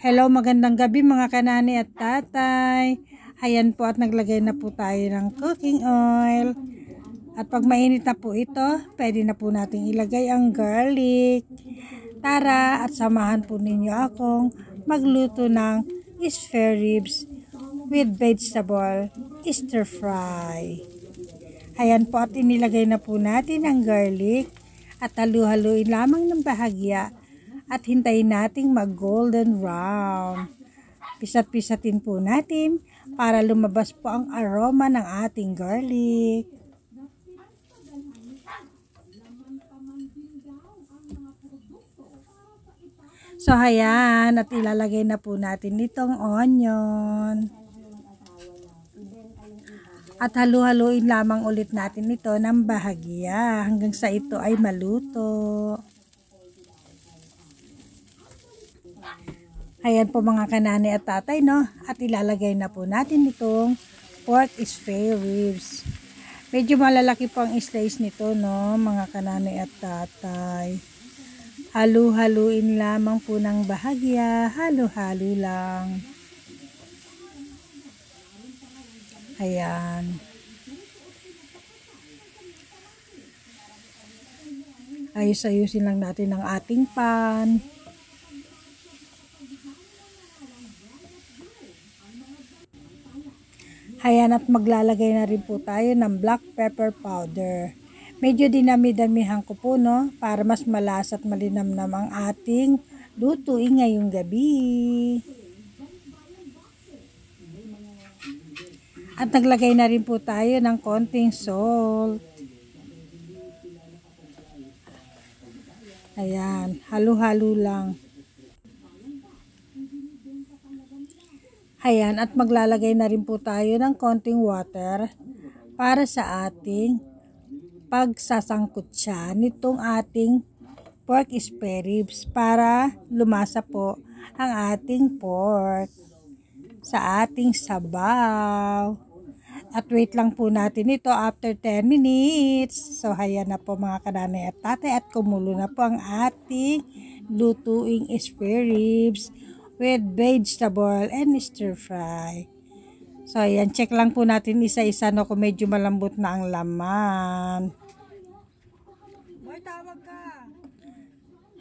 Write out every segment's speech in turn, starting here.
Hello, magandang gabi mga kanani at tatay. Ayan po at naglagay na po tayo ng cooking oil. At pag mainit na po ito, pwede na po natin ilagay ang garlic. Tara at samahan po ninyo akong magluto ng spare ribs with vegetable stir fry. Ayan po at inilagay na po natin ang garlic at halu-haluin lamang ng bahagya. At hintayin nating mag-golden brown. Pisat-pisatin po natin para lumabas po ang aroma ng ating garlic. So, ayan. At ilalagay na po natin itong onion. At halu-haluin lamang ulit natin ito ng bahagya hanggang sa ito ay maluto. Ayan po mga kanani at tatay, no? At ilalagay na po natin itong pork spare ribs. Medyo malalaki po ang slice nito, no? Mga kanani at tatay. Halu-haluin lamang po ng bahagya. Halu-halo lang. Ayan. Ayos-ayusin lang natin ang ating pan. Ayan at maglalagay na rin po tayo ng black pepper powder. Medyo dinami-damihan ko po, no, para mas malasa at malinamnam ang ating lutuin ngayong gabi. At naglagay na rin po tayo ng konting salt. Ayan, halo-halo lang. Ayan, at maglalagay na rin po tayo ng konting water para sa ating pagsasangkot siya nitong ating pork spare ribs para lumasa po ang ating pork sa ating sabaw. At wait lang po natin ito after 10 minutes. So, ayan na po mga kananay at tatay at kumulo na po ang ating lutuing spare ribs with vegetable and stir fry. So, ayan, check lang po natin isa-isa, no, kung medyo malambot na ang laman. Boy, tawag ka.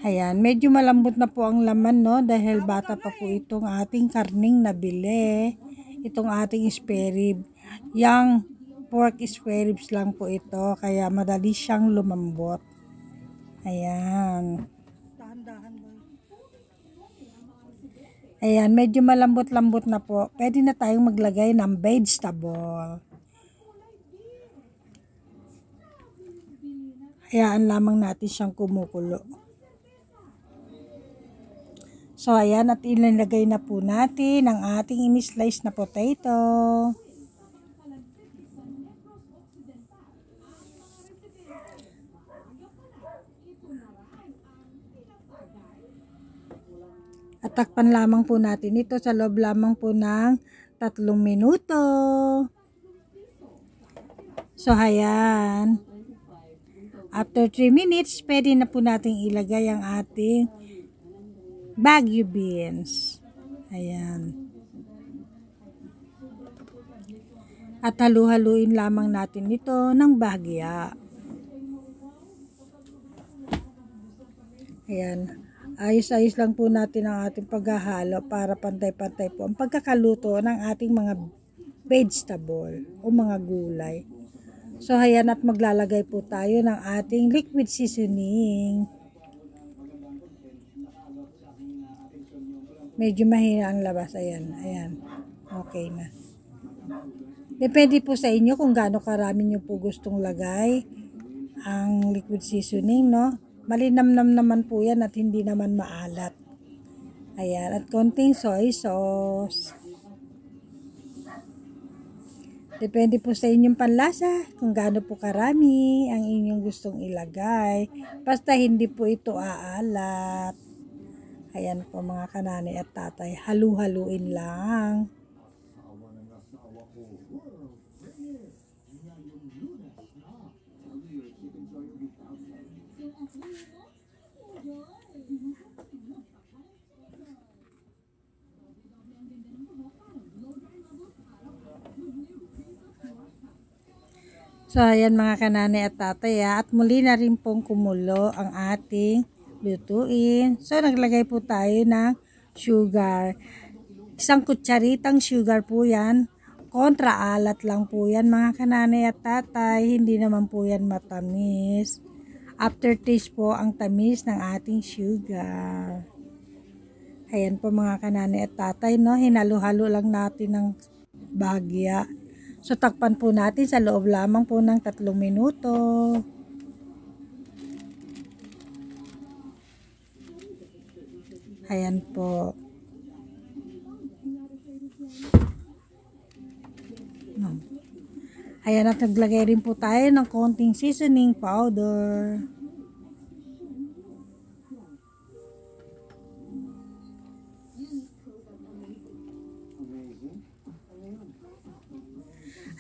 Ayan, medyo malambot na po ang laman, no, dahil bata pa po itong ating karning nabili. Itong ating spare rib. Yang pork spare ribs lang po ito, kaya madali siyang lumambot. Ayan. Dahan-dahan, boy. Ayan, medyo malambot-lambot na po. Pwede na tayong maglagay ng vegetable. Hayaan lamang natin siyang kumukulo. So, ayan, at ilalagay na po natin ang ating in-slice na potato. At takpan lamang po natin ito sa loob lamang po ng 3 minuto. So, ayan. After 3 minutes, pwede na po natin ilagay ang ating Baguio beans. Ayan. At halu-haluin lamang natin ito ng bahagya. Ayan. Ayos-ayos lang po natin ang ating paghahalo para pantay-pantay po ang pagkakaluto ng ating mga vegetable o mga gulay. So, ayan at maglalagay po tayo ng ating liquid seasoning. Medyo mahina ang labas. Ayan, ayan. Okay na. Depende po sa inyo kung gaano karami nyo po gustong lagay ang liquid seasoning, no? Malinamnam naman po yan at hindi naman maalat. Ayan, at konting soy sauce. Depende po sa inyong panlasa kung gaano po karami ang inyong gustong ilagay. Basta hindi po ito aalat. Ayan po mga kanani at tatay, halu-haluin lang. So ayan mga kananay at tatay at muli na rin pong kumulo ang ating lutuin. So naglagay po tayo ng sugar. Isang kutsaritang sugar po yan. Kontra alat lang po yan mga kananay at tatay. Hindi naman po yan matamis. Aftertaste po ang tamis ng ating sugar. Ayan po mga kananay at tatay, no? Hinalo-halo lang natin ng bagya. So takpan po natin sa loob lamang po ng 3 minuto. Ayan po. Ayan at naglagay rin po tayo ng konting seasoning powder.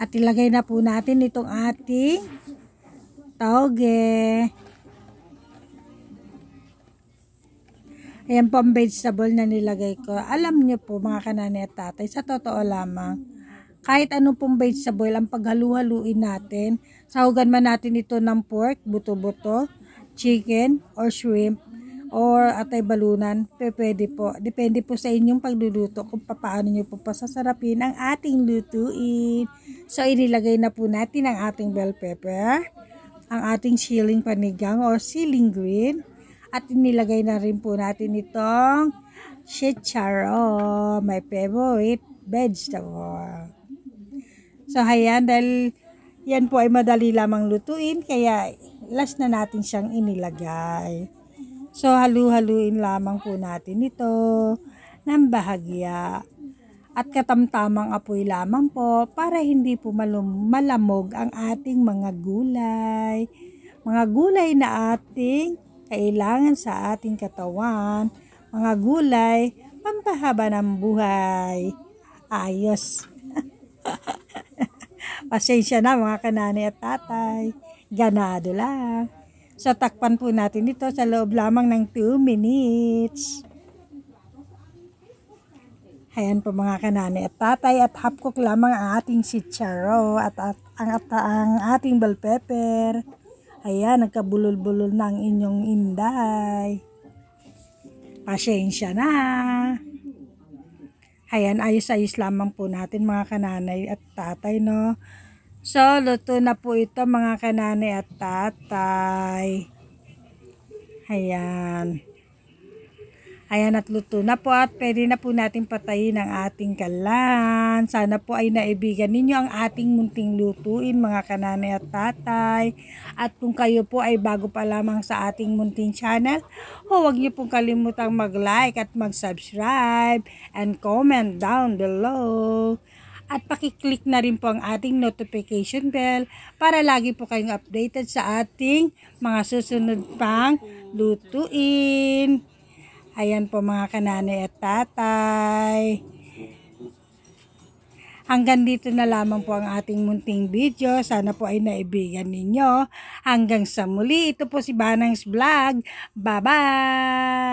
At ilagay na po natin itong ating tauge. Ayan po ang vegetable na nilagay ko. Alam niyo po mga kananay at tatay, sa totoo lamang, kahit anong pong vegetable ang paghalu-haluin natin, sahugan man natin ito ng pork, buto-buto, chicken, or shrimp, or atay balunan, pwede po. Depende po sa inyong pagluluto kung paano nyo po pasasarapin ang ating lutuin. So, inilagay na po natin ang ating bell pepper, ang ating siling panigang or siling green, at inilagay na rin po natin itong chicharo, my favorite vegetable. So, ayan, dahil yan po ay madali lamang lutuin, kaya last na natin siyang inilagay. So, halu-haluin lamang po natin ito ng bahagya. At katamtamang apoy lamang po para hindi po malamog ang ating mga gulay. Mga gulay na ating kailangan sa ating katawan. Mga gulay, pampahaba ng buhay. Ayos. Pasensya na mga kananay at tatay. Ganado lang. So, takpan po natin ito sa loob lamang ng 2 minutes. Ayan po mga kananay at tatay at half cook lamang ang ating chicharo at ang ating bell pepper. Ayan, nagkabulol-bulol na ang inyong inday. Pasensya na. Ayan, ayos-ayos lamang po natin mga kananay at tatay, no? So, luto na po ito mga kananay at tatay. Ayan. Ayan at luto na po at pwede na po natin patayin ang ating kalan. Sana po ay naibigan ninyo ang ating munting lutuin mga kananay at tatay. At kung kayo po ay bago pa lamang sa ating munting channel, huwag niyo pong kalimutang mag-like at mag-subscribe and comment down below. At pakiclick na rin po ang ating notification bell para lagi po kayong updated sa ating mga susunod pang lutuin. Ayan po mga kananay at tatay. Hanggang dito na lamang po ang ating munting video. Sana po ay naibigan ninyo. Hanggang sa muli, ito po si Banang's Vlog. Bye-bye!